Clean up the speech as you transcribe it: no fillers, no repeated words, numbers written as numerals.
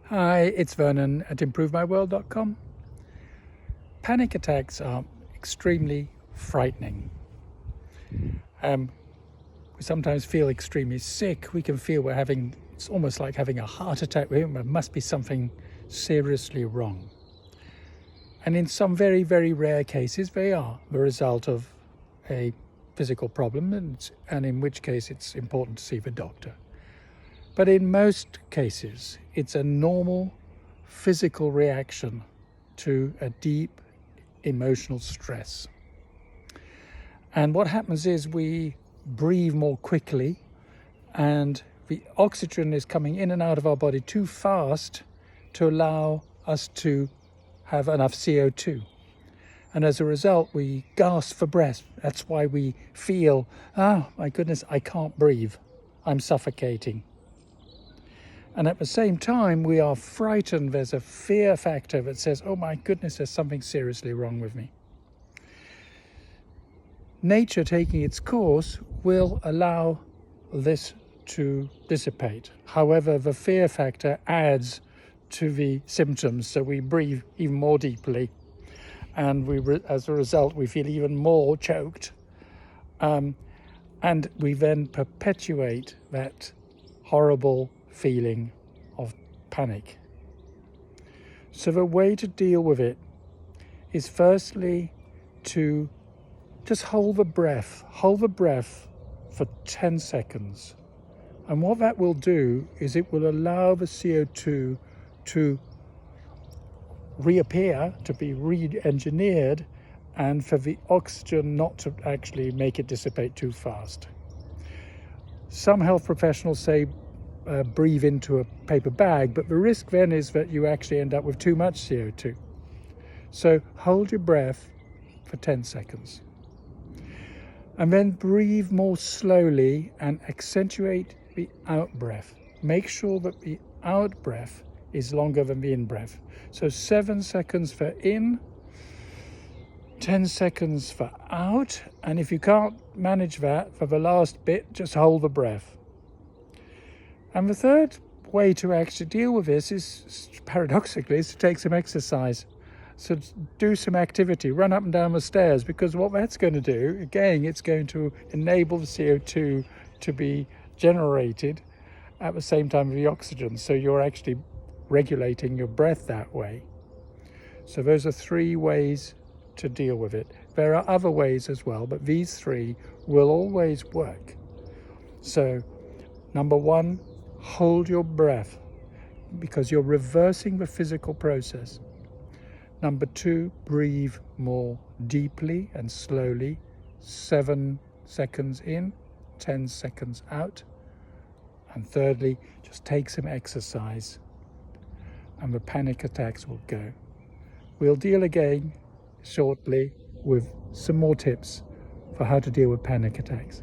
Hi, it's Vernon at ImproveMyWorld.com. Panic attacks are extremely frightening. We sometimes feel extremely sick. We can feel it's almost like having a heart attack. There must be something seriously wrong. And in some very, very rare cases, they are the result of a physical problem, and in which case it's important to see the doctor. But in most cases, it's a normal physical reaction to a deep emotional stress. And what happens is we breathe more quickly, and the oxygen is coming in and out of our body too fast to allow us to have enough CO2. And as a result, we gasp for breath. That's why we feel, oh my goodness, I can't breathe. I'm suffocating. And at the same time, we are frightened. There's a fear factor that says, oh my goodness, there's something seriously wrong with me. Nature taking its course will allow this to dissipate. However, the fear factor adds to the symptoms, so we breathe even more deeply, and as a result, we feel even more choked. And we then perpetuate that horrible feeling of panic. So the way to deal with it is firstly to just hold the breath for 10 seconds. And what that will do is it will allow the CO2 to reappear, to be re-engineered, and for the oxygen not to actually make it dissipate too fast. Some health professionals say breathe into a paper bag, but the risk then is that you actually end up with too much CO2. So hold your breath for 10 seconds. And then breathe more slowly and accentuate the out breath. Make sure that the out breath is longer than the in breath. So 7 seconds for in, 10 seconds for out. And if you can't manage that for the last bit, just hold the breath. And the third way to actually deal with this is, paradoxically, is to take some exercise. So do some activity, run up and down the stairs, because what that's going to do, again, it's going to enable the CO2 to be generated at the same time with the oxygen. So you're actually regulating your breath that way. So those are 3 ways to deal with it. There are other ways as well, but these 3 will always work. So number 1, hold your breath, because you're reversing the physical process. Number 2, breathe more deeply and slowly, 7 seconds in, 10 seconds out. And thirdly, just take some exercise and the panic attacks will go. We'll deal again shortly with some more tips for how to deal with panic attacks.